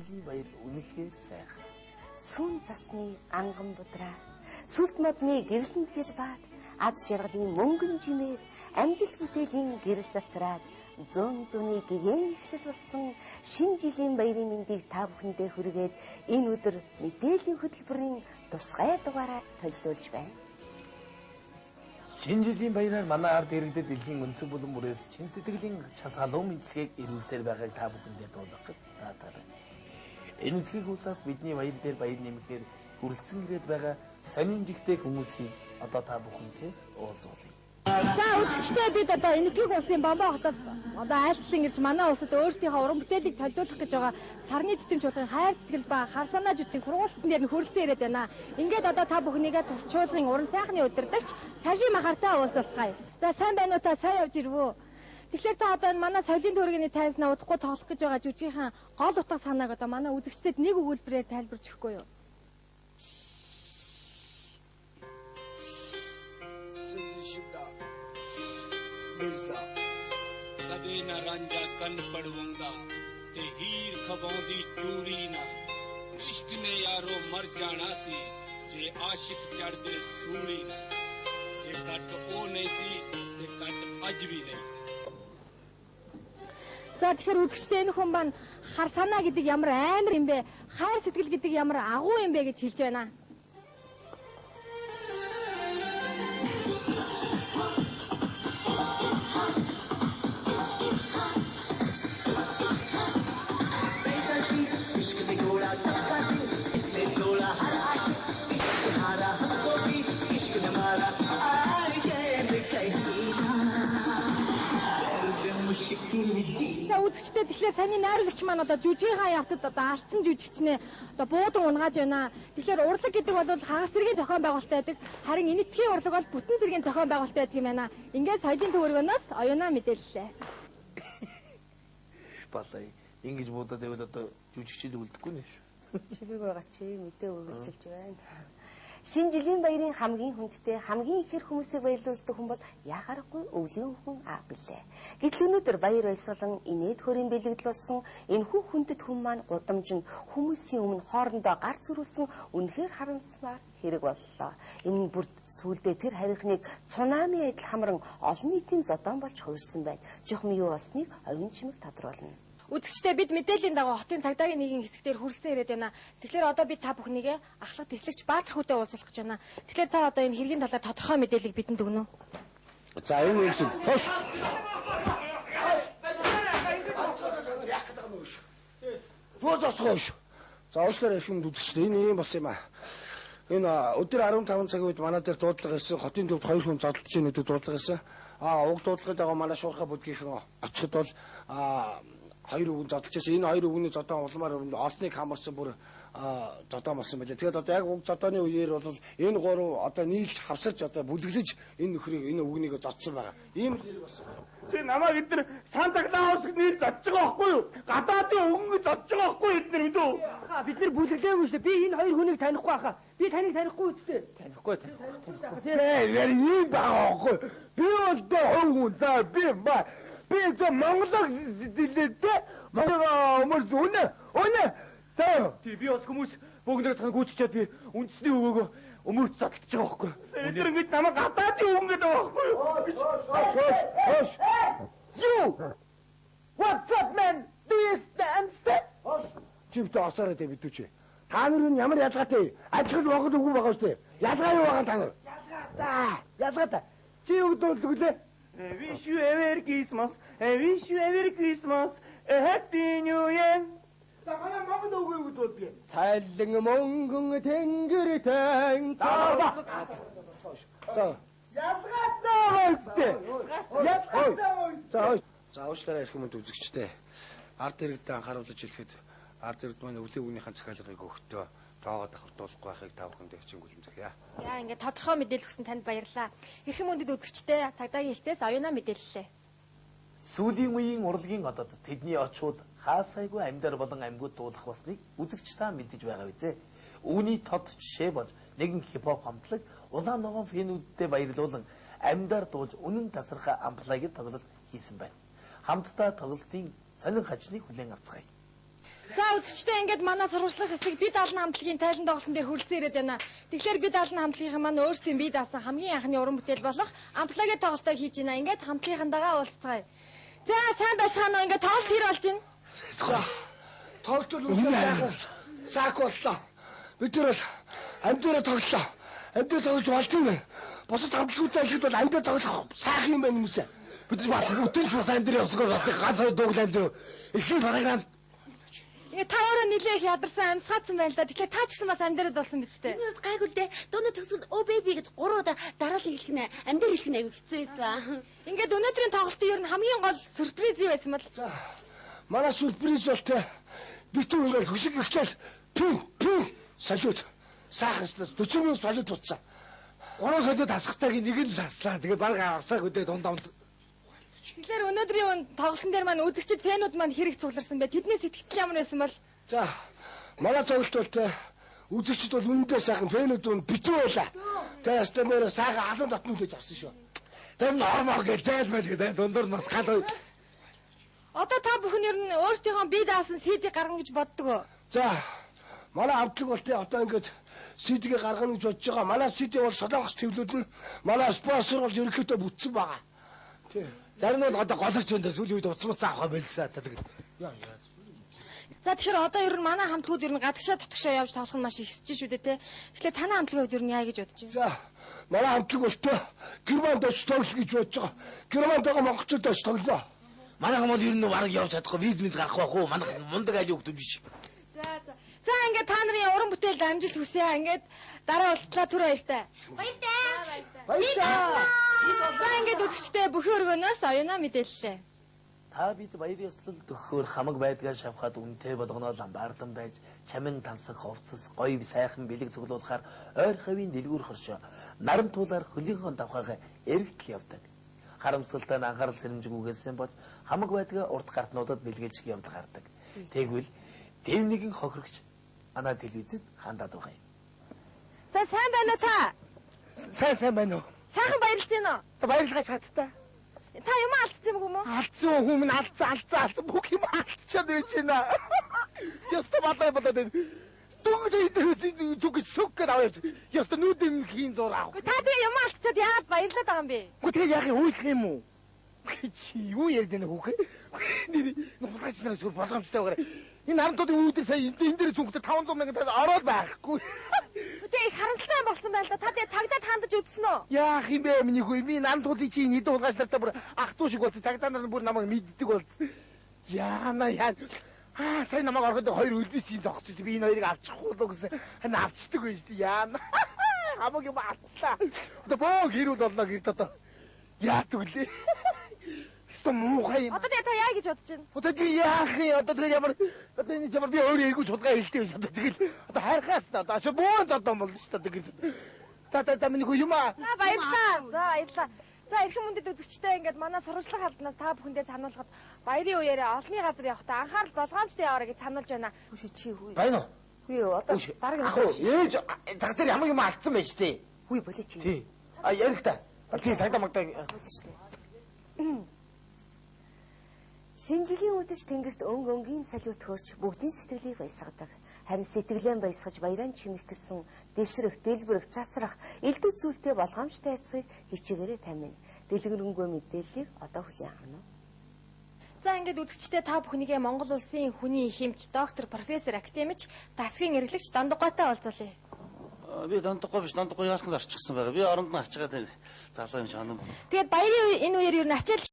Шинжилийн баяр үнэхээр сайхан. Сүн засны анган будраа, сүлд модны гэрлэнд гэлбаад, аз жаргалын мөнгөн жимээр, амжилт бүтээлийн гэрэл цацраад, зүүн зүүний гэгээн ихлэл болсон шинэ жилийн баярын мэндийг та бүхэндээ хүргээд энэ өдөр мэдээллийн хөтөлбөрийн тусгай дугаараа төлөвлөж байна. Шинэ жилийн баяраар манай ард иргэдэд дэлхийн өнцөг булан бүрээс чин сэтгэлийн час халуун мэдлэгийг ирүүлсээр байгааг та бүхэндээ дуулгах таатай байна. Энэ өдрийн усаас бидний баяр дээр баяр нэмэхээр хүрэлцэн ирээд байгаа сонин жигтэй хүмүүсийг одоо та бүхэнтэй уулзуулъя. За үзэгчдээ бид одоо энэтхэг улсын Бомбо хотоос одоо айлчлан ирж манай улсад өөрсдийнхөө уран бүтээлийг төлөвлөх гэж байгаа сарны титэм чуулгын хайр сэтгэл ба хар санаа жүжигчдийн сургуультан дээр нь хүрэлцэн ирээд байна. Ингээд одоо та бүхнийгээ тус чуулгын уран сайхны удирдагч Таши Махартай уулзцгаая. За сайн байна уу та, сайн явж ирвүү? Тэгэхээр та одоо манай соёлын төргийн тайзнаа удахгүй тоглох гэж байгаа жүжигчийн гол утга санааг одоо манай үзэгчдэд нэг өгүүлбэрээр тайлбарч өгөхгүй юу? कभी न रंजा कन पड़ूंगा ते हीर खबौंदी चूरी ना इश्क ने यारो मर जाना सी जे आशिक चढ़ दे सूली ना जे कट ओ नहीं सी ते कट अज भी नहीं. За тэгэхээр үзэгчдээ энэ хүн маань хар санаа гэдэг ямар амар юм бэ? Хайр сэтгэл гэдэг ямар агуу юм бэ гэж хэлж байна. За үзэгчдээ тэгэхээр саний найруулагч маань одоо жүжигийнхаа явцад одоо алдсан жүжигчнээ одоо буудан унгааж байна. Тэгэхээр урлаг гэдэг бол хагас зэргийн зохион байгуулалттай байдаг. Харин энэтхэгийн урлаг бол бүтэн зэргийн зохион байгуулалттай байдаг юм байна. Ингээд соёлын төвөргөнөөс оюунаа мэдээллээ. Балай ингэж буудаад байвал одоо жүжигчид үлдэхгүй нэ шүү. Чивэг байгаа чи мэдээ өгүүлж байна. Шинэ жилийн баярын хамгийн хүндтэй, хамгийн ихэр хүмүүсийг баярлуулдаг хүн бол яхаарахгүй өвлийн хүн билээ. Гэтэл өнөөдөр баяр баясгалан инээд хөрийн бэлэгдэл болсон энэ хүндэт хүн маань гудамж нь хүмүүсийн өмнө хоорондоо гар зүрүүлсэн үнэхээр харамсмаар хэрэг боллоо. Энэ бүр сүулдэ тэр харийнхныг цунами адил хамран олон нийтийн зодон болж хувирсан байна. Жохом юу болсныг оюун чимэг тодруулна. Үзэгчдээ бид мэдээллийн дагуу хотын цагдаагийн нэгэн хэсгээр хүрэлцэн ирээд байна. Тэгэхээр одоо бид та бүхнийгээ ахлах тэслэгч Баатар хүүтэй уулзах гэж байна. Тэгэхээр та одоо энэ хэргийн талаар тодорхой мэдээллийг бидэнд өгнө үү? За энэ үгс. Хош. Бөөсөш. За уучлаарай их юм үзэгчдээ энэ юм болсон юм аа. Энэ өдөр 15 цагийн үед манай дээр дуудлага ирсэн. Хотын төвд 2 хүн задлж ийн өдөр дуудлага ирсэн. Уг дуудлагыг дагаа манай шуурхай бүдгийнхэн очиход бол 2 үгэн зодолж байсан. Энэ 2 үгний зодон улмаар өрөнд олсныг хамарсан бүр зодон болсон байлаа. Тэгэхээр одоо яг уг зодооны үеэр бол энэ 3 одоо нийлж хавсарч одоо бүлэглэж энэ нөхрийг энэ үгнийг зодсон байгаа. Ийм л хэрэг болсон. Тэр намайг эдгээр Санта Клаус нийлж зодж байгаа байхгүй юу? Гадаадын үгэн зодж байгаа байхгүй юу эдгээр үү? Бид нар бүлэглээгүй шүү дээ. Би энэ 2 хүнийг танихгүй хаа. Би таныг танихгүй үстэй. Танихгүй. Яа ийм байхгүй. Би бол дөө хүн за би ба би зөв Монголог дэлээдээ Монгол хүмүүс үнэ за би бас хүмүүс бүгд таныг гүйцчихэд би үндэсний өвөөгөө өмөрч задлж байгаа байхгүй. Эдгээр ингэж намайг гадаадын үгэн гэдэг байхгүй юу? Хош. You. What's up man? Do you understand? Хош. Чивт осороо дэ бидүүч. Та нар нь ямар ялгаатай? Ажил Монгол үгүй байгаа шүү дээ. Ялгаа юу байгаа та нар? Ялгаатай. Чи юу дуулдглээ? Wish you a Merry Christmas. Wish you a Merry Christmas. A Happy New Year. За манай Монгол үгүй юу дуулдгийг? Цайлан мөнгөн тэнгэртэн. За. Ялгаатай өстэй. За уучлаарай их юмд үзэгчтэй. Ард иргэдэд анхааруулж хэлэхэд ард иргэд маань өвлийн үгнийхэн захиалгыг өгөхдөө тоогоод авахтуулахгүй байхыг та бүхэнд хичээнгүлэн захиа. Яа ингээд тодорхой мэдээлэл өгсөн танд баярлалаа. Хэрхэн мөндөд үзэгчтэй цагдаагийн хэлцээс оюунаа мэдээллээ. Сүүлийн үеийн урлагийн одод тэдний очууд хаасайгүй амьдар болон амьгууд дуулах болсныг үзэгч та мэдэж байгаа биз. Үүний тод жишээ болж нэгэн хипхоп хамтлаг улаан ногоон фэнүүдтэй баярлуулан амьдар дуулж үнэн тасархай амплагийн тоглолт хийсэн байна. Хамтдаа тоглолтын сонин хажныг хүлээн авцгаая. За үзэгчдээ ингээд манай сурвалжлах хэсэг бие даалгын хамтлагийн тайлан тоглолтын дээр хүрэлцэн ирээд байна. Тэгэхээр бие даалгын хамтлагийн маань өөрсдийн бие даасан хамгийн анхны уран бүтээл болох амплагийн тоглолтоо хийж байна. Ингээд хамтлагийнхантайгаа уулзцгаая. За сайн байцгаана уу, ингээд тоглолт хэр болж байна? Тоглолт үгүй яахаас саак боллоо. Бид нар амдаараа тоглолоо. Амдаар тоглож болдсон юм. Босод хамтлагуудаа ихэд бол амдаар тоглох саах юм байна юмсаа. Бид нар бүтэн бас амдаар явсгаар бас ганц дуугл амдаар их програм. Ингээ та өөрөө нилээх ядарсан амьсгаацсан байна л да. Тэгэхээр та ч гэсэн бас амдаараад болсон биз дээ. Энэ гайгүй л дээ. Дууны төгсгөл оо бэби гэж 3 удаа дараалал хэлэх нэ. Амдаар хэлэх нэ аюу хэцүү байсан. Ингээд өнөөдрийн тоглолтын ер нь хамгийн гол сюрприз юу байсан бэл? За. Манай сюрприз бол тэ битүү ингээд хөшиг ихтэл пүү салют. Саахс 40 минут салют буцсан. 3 салют хасахтайг нэг нь хаслаа. Тэгээ баг авсааг өдөө дундамд. Тэгэхээр өнөөдрийн тоглолтын дээр маань үзэгчид фэнүүд маань хэрэг цугларсан бай. Тэдний сэтгэл ямар байсан бол? За. Манай тоглолт бол тэ үзэгчид бол үнэндээ сайхан фэнүүд нь битүү байлаа. Тэгээ стандараа сайхан алуун татнууд гэж авсан шүү. Тэр нормал гэдэг мэл гэдэг дундуур нас гал. Одоо та бүхэн ер нь өөрсдийнхөө бие даасан CD гаргана гэж боддог уу? За. Манай хамтлаг бол тэ одоо ингээд CD-г гаргана гэж бодож байгаа. Манай CD бол Солонгос төвлүүд нь манай спонсор бол ерөнхийдөө бүтсэн байгаа. Тий. Зарим нь одоо голорч өндөө сүүлийн үед уцмацсан авах байлсаа та тэгээд. За тэгэхээр одоо ер нь манай хамтлагууд ер нь гадагшаа дотгошоо явж тоглох нь маш их хэсэж шүү дээ те. Тэгэхээр танай хамтлагын хувьд ер нь яа гэж бодож байна? За. Манай хамтлаг бол тэ Германд очиж тоглох гэж бодож байгаа. Германд байгаа монголчууд очиж тоглоо. Манайхан бол ер нь бараг явж чадахгүй виз гарах байх уу? Манайх мундаг айлын хүмүүс биш. За ингээд та нарын уран бүтээлд амжилт хүсье. Ингээд дараа уулзлаа түр баяртай. Баярлалаа. За ингээд үзэгчдээ бүхэн өргөнөөс оюунаа мэдээллээ. Та бид баярын ёслол төгөхөөр хамаг байдгаа шавхаад үнэтэй болгоноо ламбаарлан байж чамин тансаг ховцос гоё сайхан бэлэг цуглуулахаар ойр хавийн дэлгүүр хоршоо нарамтуулаар хөлийнхөө давхаага эргэтл явдаг. Харамсалтай нь анхаарал сэрэмжгүйгээсэн бод хамаг байдгаа урд гартнуудад бэлгэж явдаг хардаг. Тэгвэл тэв нэгэн хохирогч анаа телевизэд хандаад байгаа юм. За сайн байна уу та? Сайн байна уу? Сайхан баярлж байна уу? Баярлалаа шаттай. Та юм алдсан юм уу? Алдсан хүмүүс алдсан бүх юм алдчихад байж байна. Яста бадай болоод дүнгийн дээрээс зүгж сүггээд аваач. Яста нүдэм хийн зур аав. Та тэгээ юм алдчихад яагаад баярлаад байгаа юм бэ? Гэхдээ тэгээ яах юм хөөөх юм уу? Чи юу ярьд энэ хүүхэ? Нэр нухлагч нарыг зүгээр болгоомжтой байгаарай. Энэ харамтуудын үүдээ сая энэ дээр зүгтээ 500 мянган ороод байхгүй. Тэгээ их харамсалтай болсон байл да. Та тэгээ цагдаад хандаж үзсэн үү? Яах юм бэ миний хүү? Би намтуудын чи энэ дуулгаач нартай бүр ах トゥ шиг болсон. Цагдаа нар бүр намайг мэддэг болсон. Яана яа. Сая намайг ороход 2 өлбис юм зогсчихсон. Би энэ хоёрыг авчихгүй л гэсэн. Хань авчдаг байж тээ. Яана. Хамаг юм авчлаа. Одоо боо гэрүүл боллоо гэрд одоо. Яадаг лээ. Муухай. Одоо тэгээ та яа гэж бодож байна? Одоо би яах юм? Одоо тэгээ ямар би өөрөө эргүү чулгаа хэлтэй биш. Одоо тэгэл одоо хайрхаас одоо чи бөөн зодон болно шүү дээ тэгэл. За миний хүү юм аа. За баярлалаа. За баярлалаа. За эрхэм мөндөд үзэгчтэй ингээд манай сурвалжлах албанаас та бүхэндээ сануулгад баярын үеэрээ олонний газар явахдаа анхаарал болгоомжтой яваарай гэж сануулж байна. Хөөш чи хүү. Байна уу? Хүү одоо дараагийн ээж цаг дээр ямар юм алдсан байж тээ. Хүү болооч юм. Тий. Яг л та. Тийм цагдаа магтаа болооч тээ. Шинжилгийн үдэш тэнгэрт өнгийн салют хөрч бүгдийн сэтгэлийг баясгадаг. Харин сэтгэлэн баясгаж баяран чимэх гэсэн дэлсрэх, дэлбэрэх, цацрах, элдв зүйлтэй болгоомжтой айцгийг хичээгээрээ тамина. Дэлгэрэнгүй мэдээллийг одоо хүлээн авна уу? За ингээд үзэгчдээ та бүхнийгээ Монгол улсын хүний хэмж доктор, профессор, академич, дасгийн эрхлэгч Дондоггойтой олзуулъя. Би Дондоггой биш, Дондоггой яаснаар орчихсон байгаа. Би оронд нь арчгаад залуу юм шиг анаа. Тэгээд баярын энэ үеэр юу н ачаал